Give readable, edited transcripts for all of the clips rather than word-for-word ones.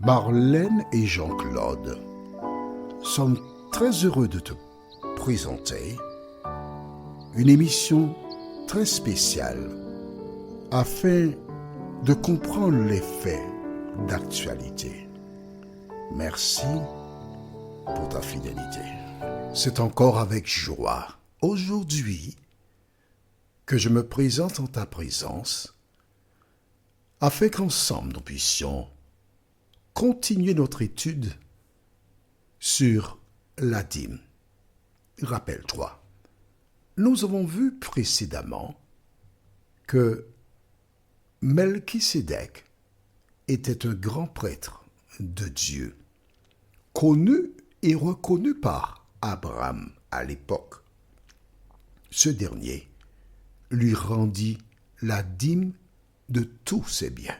Marlène et Jean-Claude sommes très heureux de te présenter une émission très spéciale afin de comprendre les faits d'actualité. Merci pour ta fidélité. C'est encore avec joie aujourd'hui que je me présente en ta présence afin qu'ensemble nous puissions continuer notre étude sur la dîme. Rappelle-toi, nous avons vu précédemment que Melchisédek était un grand prêtre de Dieu, connu et reconnu par Abraham à l'époque. Ce dernier lui rendit la dîme de tous ses biens.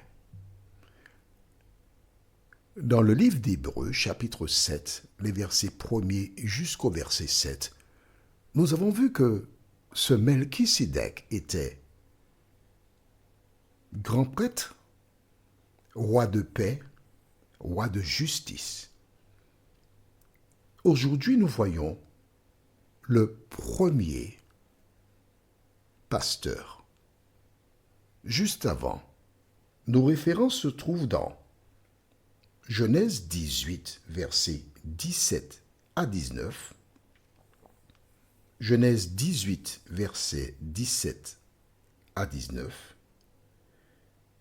Dans le livre d'Hébreux, chapitre 7, les versets 1er jusqu'au verset 7, nous avons vu que ce Melchisédek était grand prêtre, roi de paix, roi de justice. Aujourd'hui, nous voyons le premier pasteur. Juste avant, nos références se trouvent dans Genèse 18, versets 17 à 19, Genèse 18, versets 17 à 19,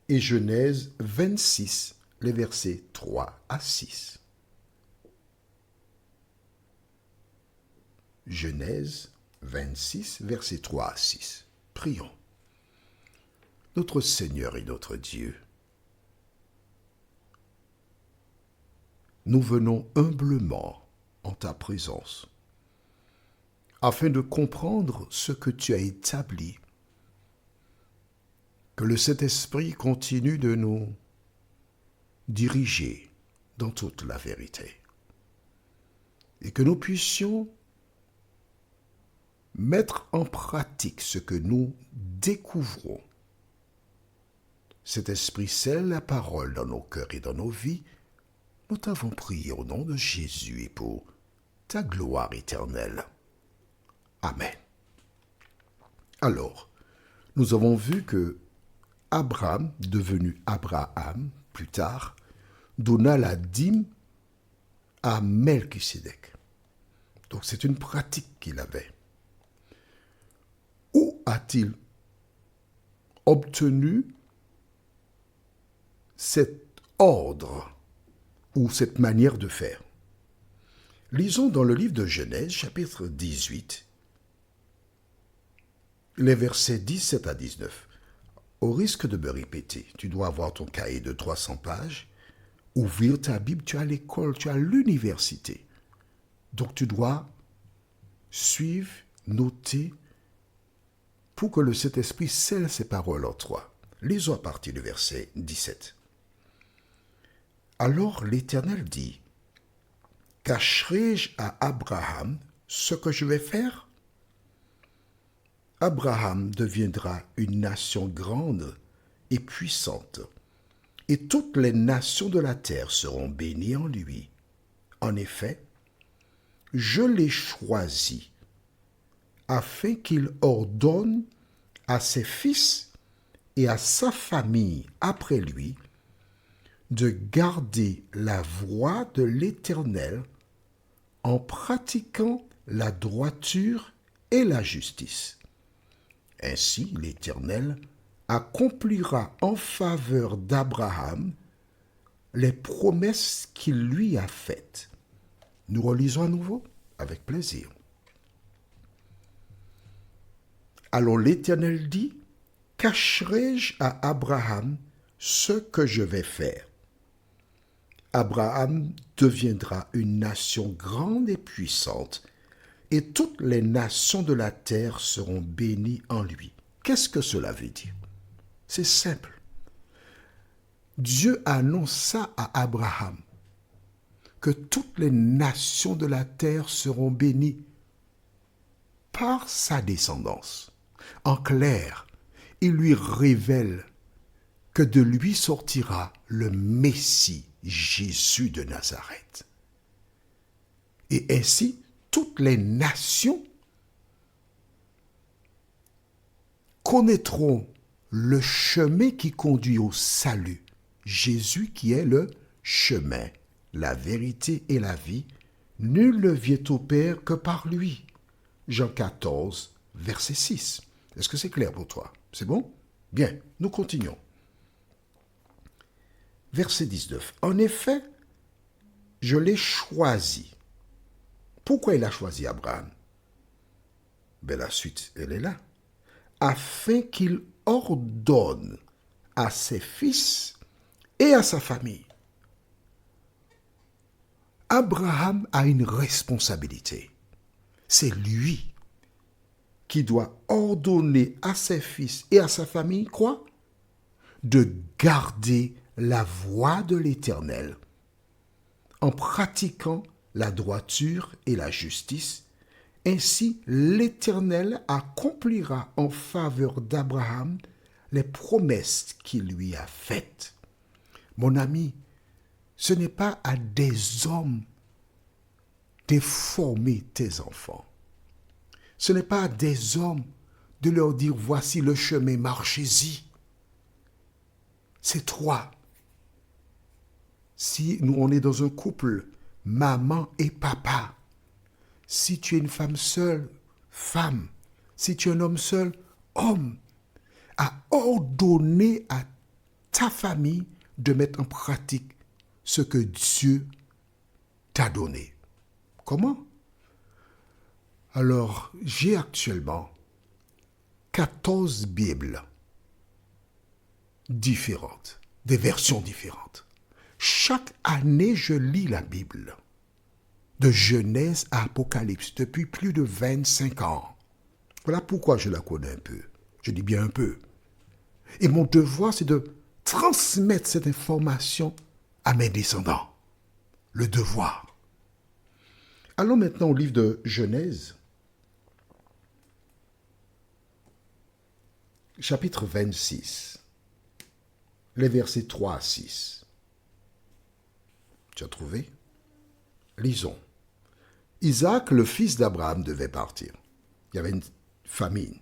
et Genèse 26, les versets 3 à 6. Genèse 26, versets 3 à 6. Prions. Notre Seigneur et notre Dieu, nous venons humblement en ta présence afin de comprendre ce que tu as établi. Que le Saint-Esprit continue de nous diriger dans toute la vérité et que nous puissions mettre en pratique ce que nous découvrons. Cet Esprit scelle la parole dans nos cœurs et dans nos vies. Nous t'avons prié au nom de Jésus et pour ta gloire éternelle. Amen. Alors, nous avons vu que Abraham, devenu Abraham plus tard, donna la dîme à Melchisédek. Donc c'est une pratique qu'il avait. Où a-t-il obtenu cet ordre ou cette manière de faire? Lisons dans le livre de Genèse, chapitre 18, les versets 17 à 19. Au risque de me répéter, tu dois avoir ton cahier de 300 pages, ouvrir ta Bible, tu as l'école, tu as l'université. Donc tu dois suivre, noter, pour que le Saint-Esprit scelle ses paroles en toi. Lisons à partir du verset 17. Alors l'Éternel dit, « Cacherai-je à Abraham ce que je vais faire? Abraham deviendra une nation grande et puissante, et toutes les nations de la terre seront bénies en lui. En effet, je l'ai choisi afin qu'il ordonne à ses fils et à sa famille après lui de garder la voie de l'Éternel en pratiquant la droiture et la justice. Ainsi, l'Éternel accomplira en faveur d'Abraham les promesses qu'il lui a faites. » Nous relisons à nouveau avec plaisir. Alors l'Éternel dit, « Cacherai-je à Abraham ce que je vais faire? Abraham deviendra une nation grande et puissante, et toutes les nations de la terre seront bénies en lui. » Qu'est-ce que cela veut dire? C'est simple. Dieu annonça à Abraham que toutes les nations de la terre seront bénies par sa descendance. En clair, il lui révèle que de lui sortira le Messie, Jésus de Nazareth. Et ainsi, toutes les nations connaîtront le chemin qui conduit au salut. Jésus qui est le chemin, la vérité et la vie. Nul ne vient au Père que par lui. Jean 14, verset 6. Est-ce que c'est clair pour toi? C'est bon? Bien, nous continuons. Verset 19. En effet, je l'ai choisi. Pourquoi il a choisi Abraham? La suite, elle est là. Afin qu'il ordonne à ses fils et à sa famille. Abraham a une responsabilité. C'est lui qui doit ordonner à ses fils et à sa famille, quoi? De garder la voie de l'Éternel en pratiquant la droiture et la justice. Ainsi, l'Éternel accomplira en faveur d'Abraham les promesses qu'il lui a faites. Mon ami, ce n'est pas à des hommes de former tes enfants. Ce n'est pas à des hommes de leur dire voici le chemin, marchez-y. C'est toi. Si nous on est dans un couple, maman et papa, si tu es une femme seule, femme, si tu es un homme seul, homme, à ordonner à ta famille de mettre en pratique ce que Dieu t'a donné. Comment? Alors, j'ai actuellement 14 Bibles différentes, des versions différentes. Chaque année, je lis la Bible, de Genèse à Apocalypse, depuis plus de 25 ans. Voilà pourquoi je la connais un peu. Je dis bien un peu. Et mon devoir, c'est de transmettre cette information à mes descendants. Le devoir. Allons maintenant au livre de Genèse, chapitre 26, les versets 3 à 6. Tu as trouvé? Lisons. Isaac, le fils d'Abraham, devait partir. Il y avait une famine.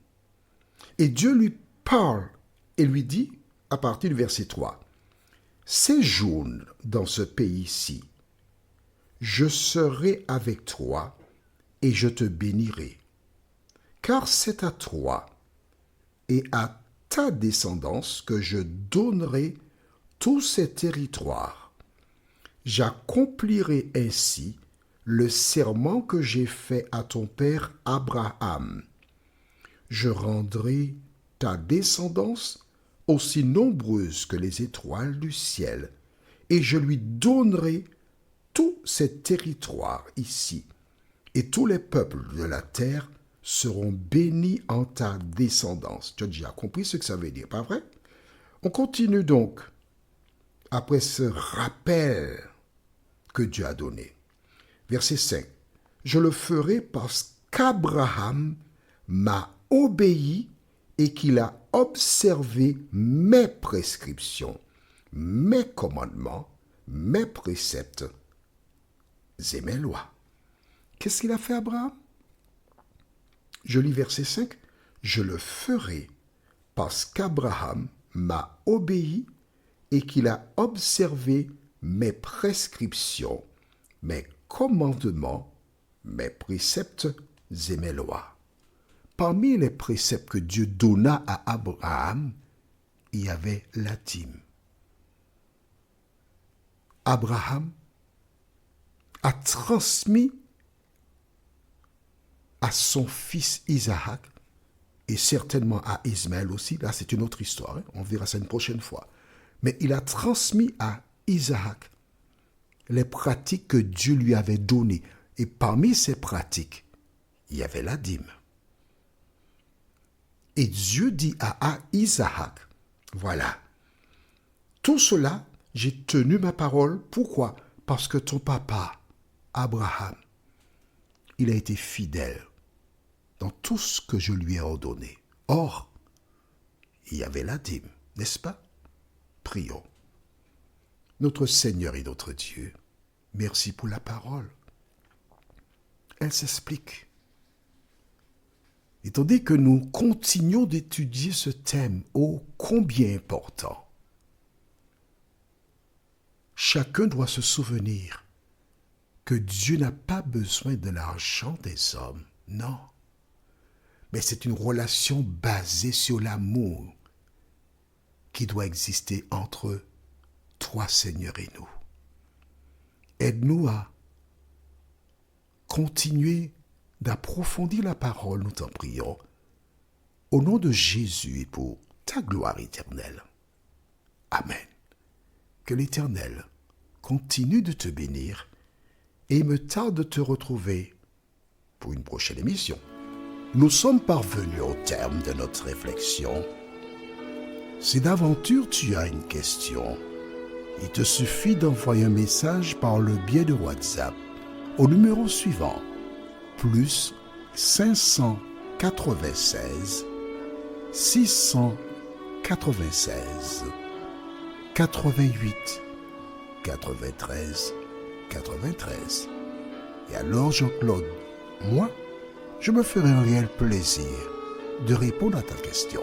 Et Dieu lui parle et lui dit, à partir du verset 3, « Séjourne dans ce pays-ci, je serai avec toi et je te bénirai, car c'est à toi et à ta descendance que je donnerai tous ces territoires. J'accomplirai ainsi le serment que j'ai fait à ton père Abraham. Je rendrai ta descendance aussi nombreuse que les étoiles du ciel, et je lui donnerai tous ces territoires ici, et tous les peuples de la terre seront bénis en ta descendance. Tu as déjà compris ce que ça veut dire, pas vrai? On continue donc, après ce rappel que Dieu a donné. Verset 5. Je le ferai parce qu'Abraham m'a obéi et qu'il a observé mes prescriptions, mes commandements, mes préceptes et mes lois. Qu'est-ce qu'il a fait, Abraham? Je lis verset 5. Je le ferai parce qu'Abraham m'a obéi et qu'il a observé mes prescriptions, mes commandements, mes préceptes et mes lois. Parmi les préceptes que Dieu donna à Abraham, il y avait la dîme. Abraham a transmis à son fils Isaac, et certainement à Ismaël aussi, là c'est une autre histoire, on verra ça une prochaine fois, mais il a transmis à Isaac les pratiques que Dieu lui avait données, et parmi ces pratiques, il y avait la dîme. Et Dieu dit à Isaac, voilà, tout cela, j'ai tenu ma parole. Pourquoi? Parce que ton papa, Abraham, il a été fidèle dans tout ce que je lui ai ordonné. Or, il y avait la dîme, n'est-ce pas? Prions. Notre Seigneur et notre Dieu, merci pour la parole. Elle s'explique. Et tandis que nous continuons d'étudier ce thème ô combien important, chacun doit se souvenir que Dieu n'a pas besoin de l'argent des hommes, non. Mais c'est une relation basée sur l'amour qui doit exister entre toi, Seigneur, et nous. Aide-nous à continuer d'approfondir la parole, nous t'en prions, au nom de Jésus et pour ta gloire éternelle. Amen. Que l'Éternel continue de te bénir et il me tarde de te retrouver pour une prochaine émission. Nous sommes parvenus au terme de notre réflexion. Si d'aventure tu as une question, il te suffit d'envoyer un message par le biais de WhatsApp au numéro suivant, plus 596 696 88 93 93. Et alors Jean-Claude, moi, je me ferai un réel plaisir de répondre à ta question.